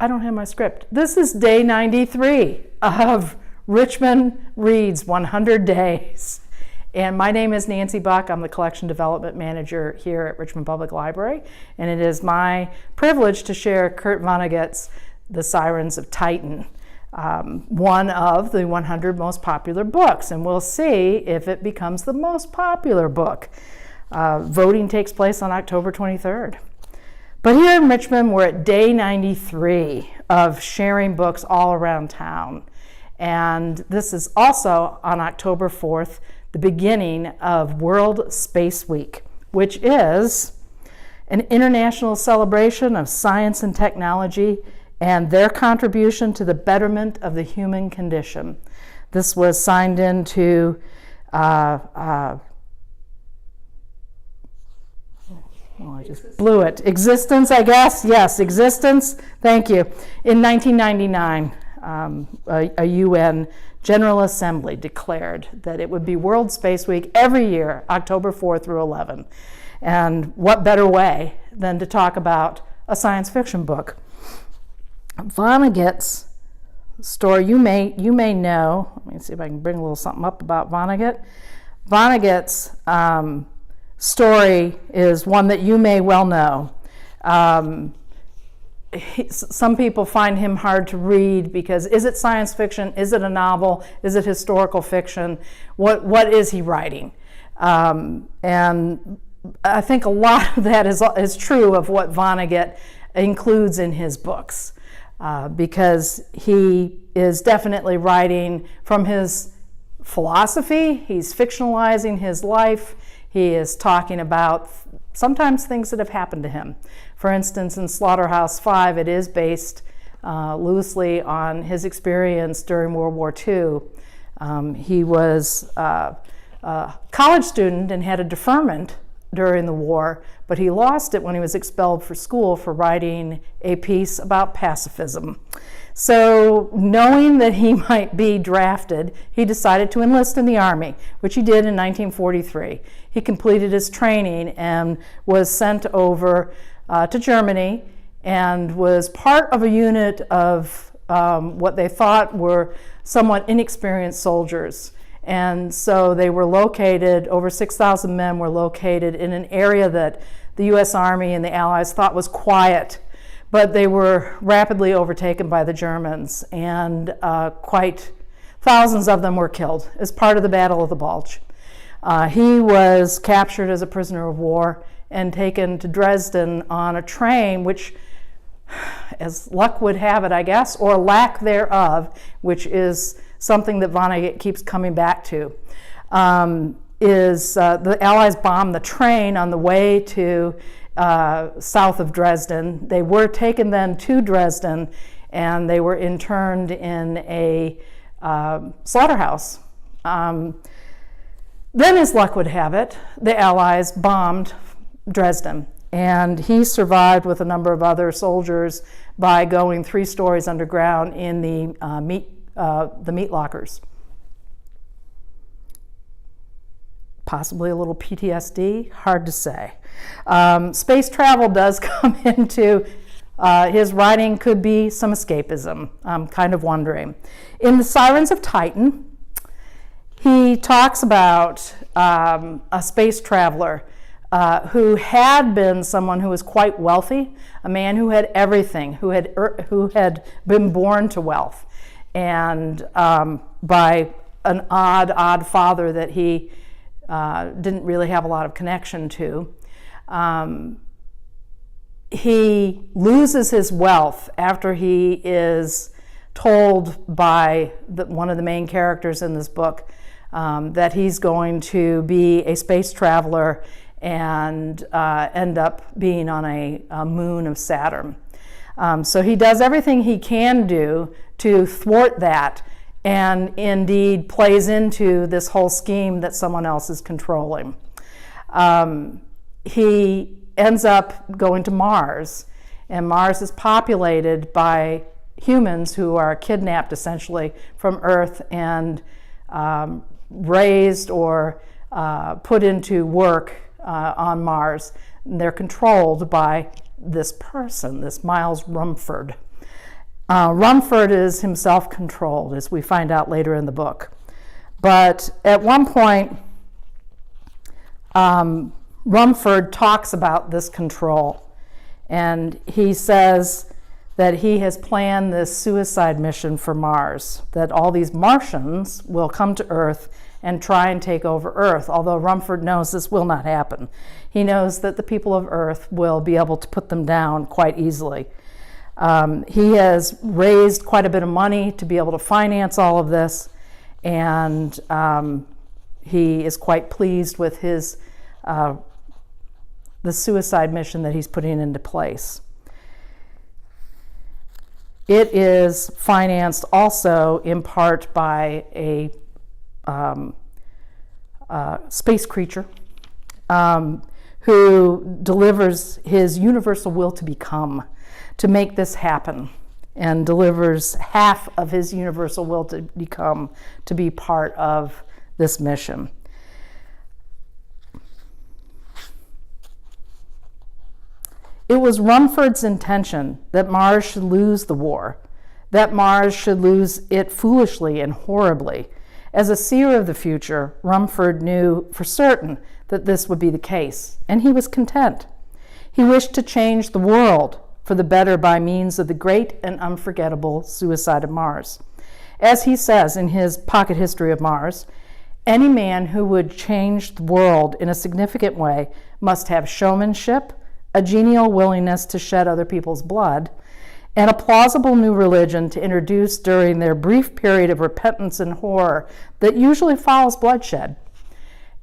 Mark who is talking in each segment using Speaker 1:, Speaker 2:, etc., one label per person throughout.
Speaker 1: I don't have my script. This is day 93 of Richmond Reads 100 Days. And my name is Nancy Buck. I'm the Collection Development Manager here at Richmond Public Library. And it is my privilege to share Kurt Vonnegut's The Sirens of Titan, one of the 100 most popular books. And we'll see if it becomes the most popular book. Voting takes place on October 23rd. But here in Richmond, we're at day 93 of sharing books all around town. And this is also on October 4th, the beginning of World Space Week, which is an international celebration of science and technology and their contribution to the betterment of the human condition. This was signed into I just blew it. Existence, I guess. Yes, existence. Thank you. In 1999, a UN General Assembly declared that it would be World Space Week every year, October 4 through 11. And what better way than to talk about a science fiction book? Vonnegut's story, you may know, let me see if I can bring a little something up about Vonnegut. Vonnegut's story is one that you may well know. Some people find him hard to read because is it science fiction? Is it a novel? Is it historical fiction? What is he writing? And I think a lot of that is true of what Vonnegut includes in his books, because he is definitely writing from his philosophy. He's fictionalizing his life. He is talking about sometimes things that have happened to him. For instance, in Slaughterhouse-Five, it is based loosely on his experience during World War II. He was a college student and had a deferment during the war, but he lost it when he was expelled from school for writing a piece about pacifism. So knowing that he might be drafted, he decided to enlist in the Army, which he did in 1943. He completed his training and was sent over to Germany and was part of a unit of what they thought were somewhat inexperienced soldiers. And so they were located, over 6,000 men were located in an area that the U.S. Army and the Allies thought was quiet. But they were rapidly overtaken by the Germans, and thousands of them were killed as part of the Battle of the Bulge. He was captured as a prisoner of war and taken to Dresden on a train, which, as luck would have it, I guess, or lack thereof, which is something that Vonnegut keeps coming back to, the Allies bombed the train on the way to south of Dresden. They were taken then to Dresden, and they were interned in a slaughterhouse. Then, as luck would have it, the Allies bombed Dresden, and he survived with a number of other soldiers by going 3 stories underground in the meat lockers. Possibly a little PTSD, hard to say. Space travel does come into his writing, could be some escapism. I'm kind of wondering. In The Sirens of Titan, he talks about a space traveler who had been someone who was quite wealthy, a man who had everything, who had been born to wealth, and by an odd father that he didn't really have a lot of connection to. He loses his wealth after he is told by one of the main characters in this book that he's going to be a space traveler and end up being on a moon of Saturn. So he does everything he can do to thwart that, and indeed plays into this whole scheme that someone else is controlling. He ends up going to Mars, and Mars is populated by humans who are kidnapped essentially from Earth and raised or put into work on Mars. And they're controlled by this person, this Miles Rumford. Rumford is himself controlled, as we find out later in the book. But at one point, Rumford talks about this control, and he says that he has planned this suicide mission for Mars, that all these Martians will come to Earth and try and take over Earth, although Rumford knows this will not happen. He knows that the people of Earth will be able to put them down quite easily. He has raised quite a bit of money to be able to finance all of this, and he is quite pleased with his the suicide mission that he's putting into place. It is financed also in part by a space creature who delivers his universal will to become, to make this happen, and delivers half of his universal will to become to be part of this mission. It was Rumford's intention that Mars should lose the war, that Mars should lose it foolishly and horribly. As a seer of the future, Rumford knew for certain that this would be the case, and he was content. He wished to change the world for the better by means of the great and unforgettable suicide of Mars. As he says in his Pocket History of Mars, any man who would change the world in a significant way must have showmanship, a genial willingness to shed other people's blood, and a plausible new religion to introduce during their brief period of repentance and horror that usually follows bloodshed.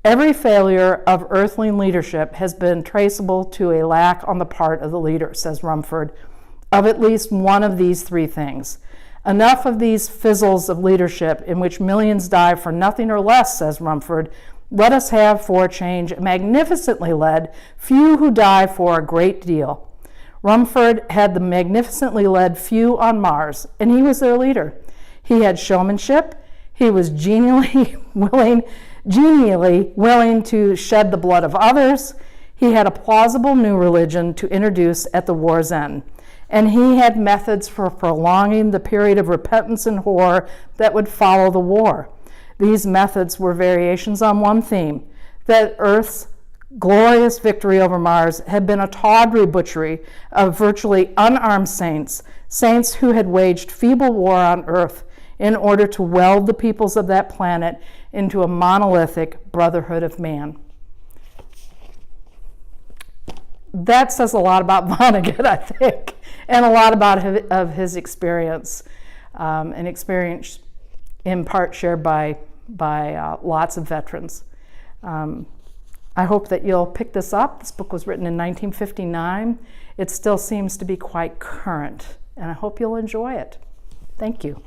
Speaker 1: Every failure of earthly leadership has been traceable to a lack on the part of the leader, says Rumford, of at least one of these three things. Enough of these fizzles of leadership in which millions die for nothing or less, says Rumford. Let us have for a change a magnificently led few who die for a great deal. Rumford had the magnificently led few on Mars, and he was their leader. He had showmanship. He was genially willing to shed the blood of others. He had a plausible new religion to introduce at the war's end. And he had methods for prolonging the period of repentance and horror that would follow the war. These methods were variations on one theme, that Earth's glorious victory over Mars had been a tawdry butchery of virtually unarmed saints who had waged feeble war on Earth in order to weld the peoples of that planet into a monolithic brotherhood of man. That says a lot about Vonnegut, I think, and a lot about his experience, an experience in part shared by lots of veterans. I hope that you'll pick this up. This book was written in 1959. It still seems to be quite current, and I hope you'll enjoy it. Thank you.